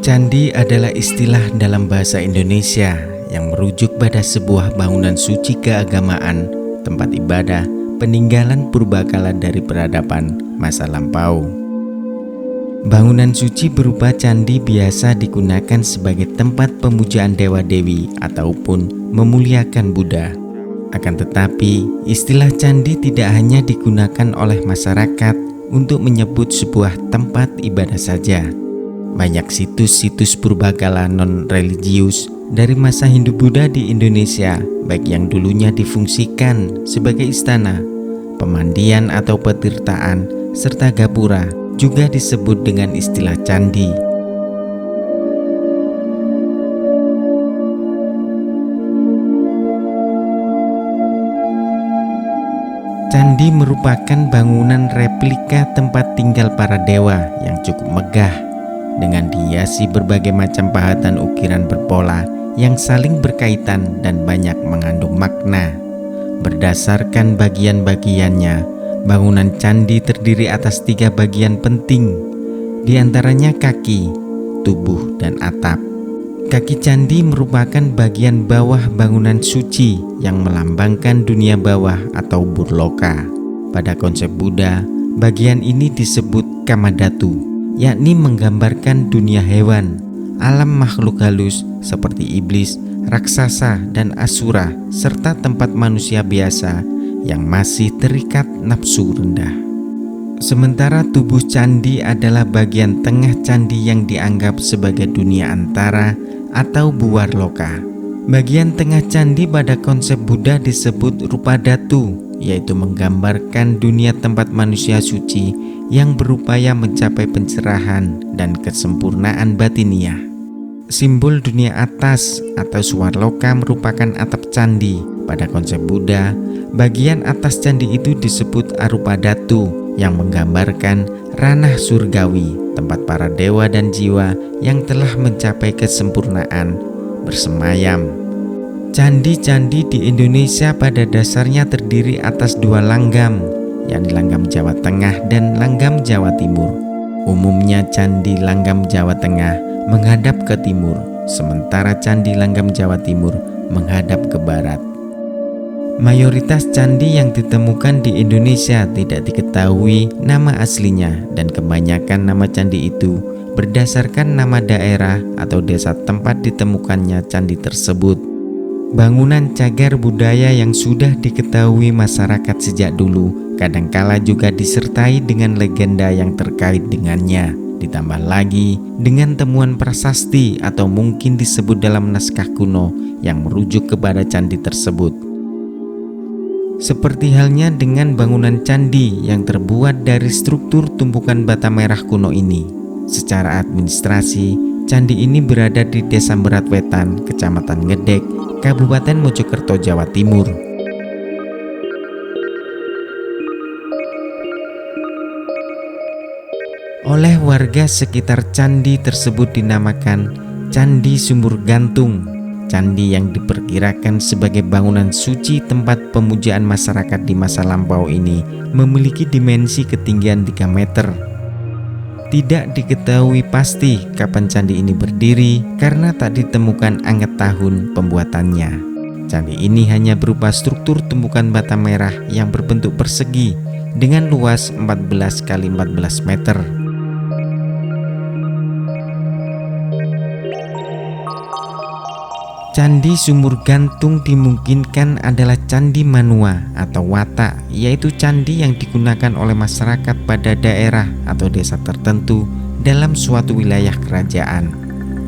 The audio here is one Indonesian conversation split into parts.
Candi adalah istilah dalam bahasa Indonesia yang merujuk pada sebuah bangunan suci keagamaan, tempat ibadah, peninggalan purbakala dari peradaban masa lampau. Bangunan suci berupa candi biasa digunakan sebagai tempat pemujaan dewa-dewi ataupun memuliakan Buddha. Akan tetapi, istilah candi tidak hanya digunakan oleh masyarakat untuk menyebut sebuah tempat ibadah saja. Banyak situs-situs purbakala non-religius dari masa Hindu-Buddha di Indonesia, baik yang dulunya difungsikan sebagai istana, pemandian atau petirtaan, serta gapura, juga disebut dengan istilah candi. Candi merupakan bangunan replika tempat tinggal para dewa yang cukup megah, dengan dihiasi berbagai macam pahatan ukiran berpola yang saling berkaitan dan banyak mengandung makna. Berdasarkan bagian-bagiannya, bangunan candi terdiri atas 3 bagian penting, di antaranya kaki, tubuh, dan atap. Kaki candi merupakan bagian bawah bangunan suci yang melambangkan dunia bawah atau burloka. Pada konsep Buddha, bagian ini disebut kamadhatu, yakni menggambarkan dunia hewan, alam makhluk halus seperti iblis, raksasa, dan asura, serta tempat manusia biasa yang masih terikat nafsu rendah. Sementara tubuh candi adalah bagian tengah candi yang dianggap sebagai dunia antara atau buwarloka. Bagian tengah candi pada konsep Buddha disebut rupadhatu, yaitu menggambarkan dunia tempat manusia suci yang berupaya mencapai pencerahan dan kesempurnaan batiniah. Simbol dunia atas atau swarloka merupakan atap candi. Pada konsep Buddha, bagian atas candi itu disebut arupadhatu yang menggambarkan ranah surgawi, tempat para dewa dan jiwa yang telah mencapai kesempurnaan bersemayam. Candi-candi di Indonesia pada dasarnya terdiri atas 2 langgam, yakni langgam Jawa Tengah dan langgam Jawa Timur. Umumnya candi langgam Jawa Tengah menghadap ke timur, sementara candi langgam Jawa Timur menghadap ke barat. Mayoritas candi yang ditemukan di Indonesia tidak diketahui nama aslinya, dan kebanyakan nama candi itu berdasarkan nama daerah atau desa tempat ditemukannya candi tersebut. Bangunan cagar budaya yang sudah diketahui masyarakat sejak dulu kadangkala juga disertai dengan legenda yang terkait dengannya, ditambah lagi dengan temuan prasasti atau mungkin disebut dalam naskah kuno yang merujuk kepada candi tersebut. Seperti halnya dengan bangunan candi yang terbuat dari struktur tumpukan bata merah kuno ini. Secara administrasi, candi ini berada di Desa Meratwetan, Kecamatan Ngedek, Kabupaten Mojokerto, Jawa Timur. Oleh warga sekitar candi tersebut dinamakan Candi Sumur Gantung. Candi yang diperkirakan sebagai bangunan suci tempat pemujaan masyarakat di masa lampau ini memiliki dimensi ketinggian 3 meter. Tidak diketahui pasti kapan candi ini berdiri karena tak ditemukan angka tahun pembuatannya. Candi ini hanya berupa struktur tumpukan bata merah yang berbentuk persegi dengan luas 14 x 14 meter. Candi Sumur Gantung dimungkinkan adalah candi manua atau watak, yaitu candi yang digunakan oleh masyarakat pada daerah atau desa tertentu dalam suatu wilayah kerajaan.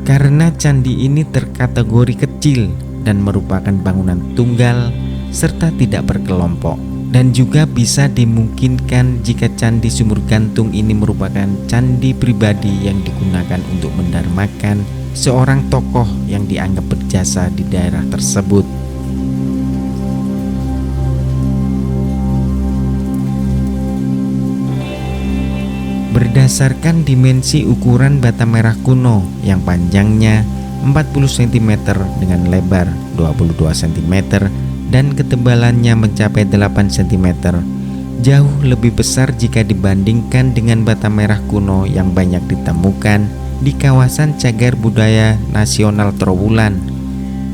Karena candi ini terkategori kecil dan merupakan bangunan tunggal serta tidak berkelompok, dan juga bisa dimungkinkan jika Candi Sumur Gantung ini merupakan candi pribadi yang digunakan untuk mendarmakan seorang tokoh yang dianggap berjasa di daerah tersebut. Berdasarkan dimensi ukuran bata merah kuno yang panjangnya 40 cm dengan lebar 22 cm dan ketebalannya mencapai 8 cm, jauh lebih besar jika dibandingkan dengan bata merah kuno yang banyak ditemukan di kawasan Cagar Budaya Nasional Trowulan.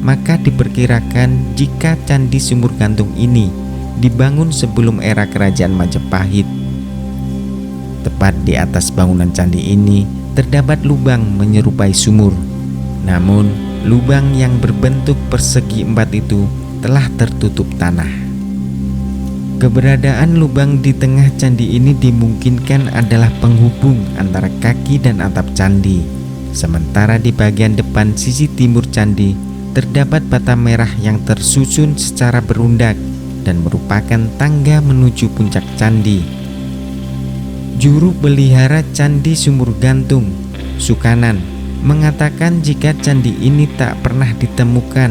Maka diperkirakan jika Candi Sumur Gantung ini dibangun sebelum era Kerajaan Majapahit. Tepat di atas bangunan candi ini terdapat lubang menyerupai sumur. Namun, lubang yang berbentuk persegi 4 itu telah tertutup tanah. Keberadaan lubang di tengah candi ini dimungkinkan adalah penghubung antara kaki dan atap candi. Sementara di bagian depan sisi timur candi terdapat bata merah yang tersusun secara berundak dan merupakan tangga menuju puncak candi. Juru pelihara Candi Sumur Gantung, Sukanan, mengatakan jika candi ini tak pernah ditemukan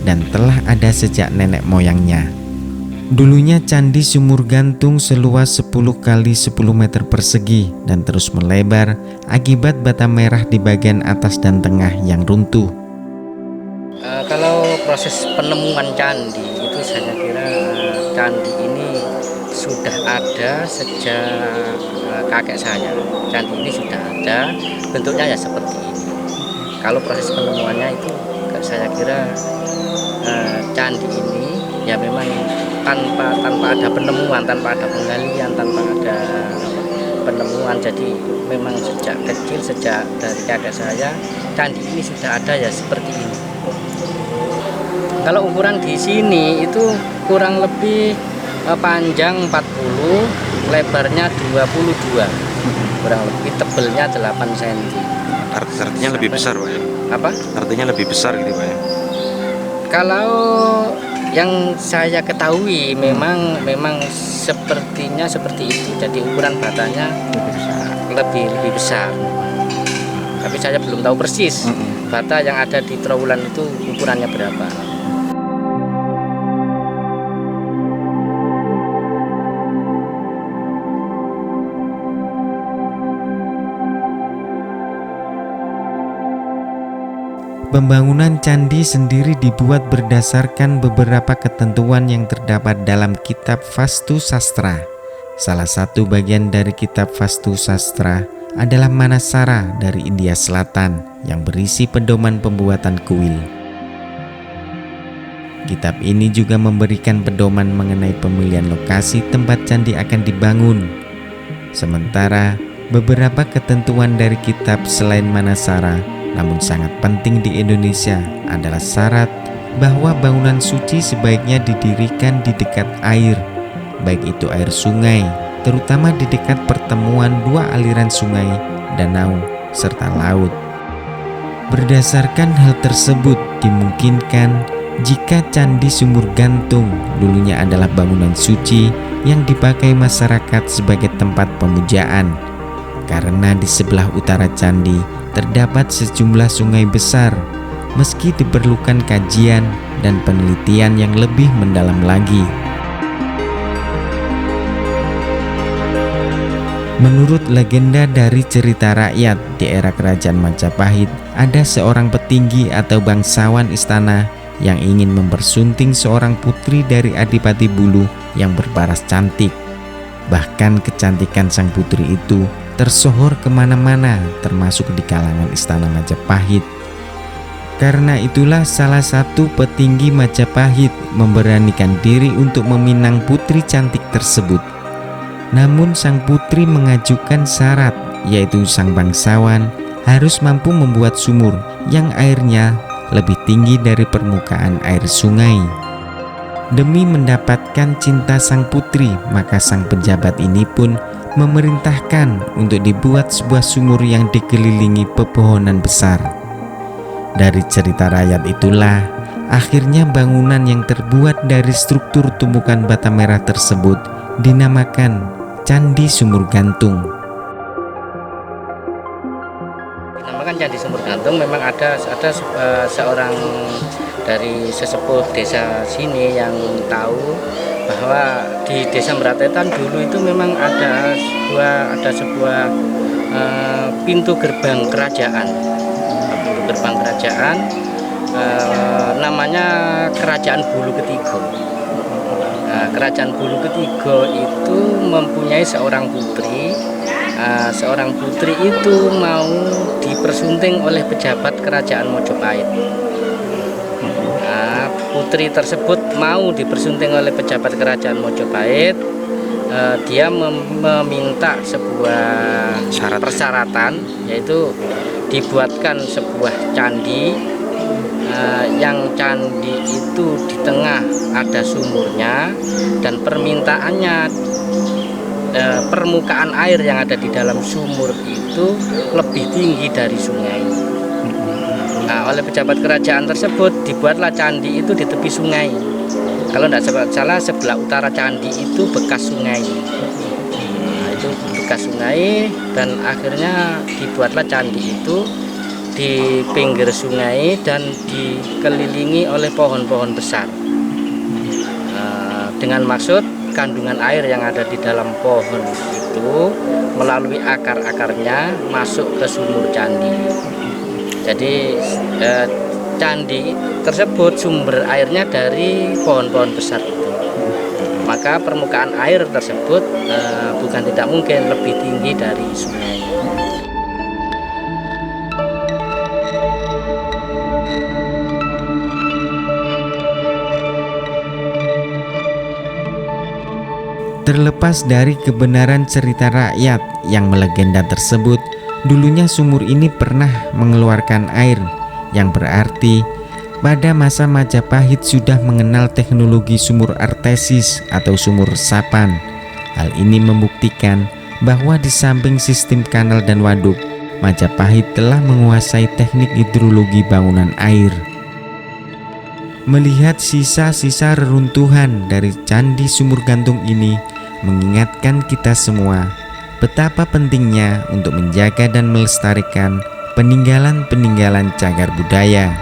dan telah ada sejak nenek moyangnya. Dulunya Candi Sumur Gantung seluas 10 kali 10 meter persegi dan terus melebar akibat bata merah di bagian atas dan tengah yang runtuh. Kalau proses penemuan candi itu saya kira candi ini sudah ada sejak kakek saya. Candi ini sudah ada, bentuknya ya seperti ini. Kalau proses penemuannya itu saya kira candi ini ya memang tanpa ada penemuan, tanpa ada penggalian, tanpa ada penemuan. Jadi memang sejak kecil, sejak dari kakek saya, candi ini sudah ada ya seperti ini. Kalau ukuran di sini itu kurang lebih panjang 40, lebarnya 22, kurang lebih tebelnya 8 cm. Artinya lebih besar, Pak ya? Apa? Artinya lebih besar gitu, Pak ya? Kalau yang saya ketahui memang sepertinya seperti itu. Jadi ukuran batanya lebih besar. Tapi saya belum tahu persis bata yang ada di Trowulan itu ukurannya berapa. Pembangunan candi sendiri dibuat berdasarkan beberapa ketentuan yang terdapat dalam kitab Vastu Sastra. Salah satu bagian dari kitab Vastu Sastra adalah Manasara dari India Selatan yang berisi pedoman pembuatan kuil. Kitab ini juga memberikan pedoman mengenai pemilihan lokasi tempat candi akan dibangun. Sementara beberapa ketentuan dari kitab selain Manasara namun sangat penting di Indonesia adalah syarat bahwa bangunan suci sebaiknya didirikan di dekat air, baik itu air sungai, terutama di dekat pertemuan dua aliran sungai, danau, serta laut. Berdasarkan hal tersebut, dimungkinkan jika Candi Sumur Gantung dulunya adalah bangunan suci yang dipakai masyarakat sebagai tempat pemujaan, karena di sebelah utara candi terdapat sejumlah sungai besar, meski diperlukan kajian dan penelitian yang lebih mendalam lagi. Menurut legenda dari cerita rakyat di era Kerajaan Majapahit, ada seorang petinggi atau bangsawan istana yang ingin mempersunting seorang putri dari Adipati Bulu yang berparas cantik. Bahkan kecantikan sang putri itu tersohor kemana-mana, termasuk di kalangan istana Majapahit. Karena itulah salah satu petinggi Majapahit memberanikan diri untuk meminang putri cantik tersebut. Namun sang putri mengajukan syarat, yaitu sang bangsawan harus mampu membuat sumur yang airnya lebih tinggi dari permukaan air sungai. Demi mendapatkan cinta sang putri, maka sang pejabat ini pun memerintahkan untuk dibuat sebuah sumur yang dikelilingi pepohonan besar. Dari cerita rakyat itulah akhirnya bangunan yang terbuat dari struktur tumpukan bata merah tersebut dinamakan Candi Sumur Gantung. Dinamakan Candi Sumur Gantung memang ada seorang dari sesepuh desa sini yang tahu bahwa di Desa Meratetan dulu itu memang ada sebuah pintu gerbang kerajaan. Namanya Kerajaan Bulu Ketiga. Kerajaan Bulu Ketiga itu mempunyai seorang putri seorang putri itu mau dipersunting oleh pejabat kerajaan Mojopahit. Putri tersebut mau dipersunting oleh pejabat kerajaan Mojopahit. Dia meminta sebuah persyaratan, yaitu dibuatkan sebuah candi, yang candi itu di tengah ada sumurnya, dan permintaannya permukaan air yang ada di dalam sumur itu lebih tinggi dari sungai. Oleh pejabat kerajaan tersebut dibuatlah candi itu di tepi sungai. Kalau tidak salah sebelah utara candi itu bekas sungai. Itu bekas sungai, dan akhirnya dibuatlah candi itu di pinggir sungai dan dikelilingi oleh pohon-pohon besar. Dengan maksud kandungan air yang ada di dalam pohon itu melalui akar-akarnya masuk ke sumur candi. Jadi candi tersebut sumber airnya dari pohon-pohon besar itu. Maka permukaan air tersebut bukan tidak mungkin lebih tinggi dari sungai. Terlepas dari kebenaran cerita rakyat yang melegenda tersebut, dulunya sumur ini pernah mengeluarkan air, yang berarti pada masa Majapahit sudah mengenal teknologi sumur artesis atau sumur resapan. Hal ini membuktikan bahwa di samping sistem kanal dan waduk, Majapahit telah menguasai teknik hidrologi bangunan air. Melihat sisa-sisa reruntuhan dari candi sumur gantung ini mengingatkan kita semua betapa pentingnya untuk menjaga dan melestarikan peninggalan-peninggalan cagar budaya.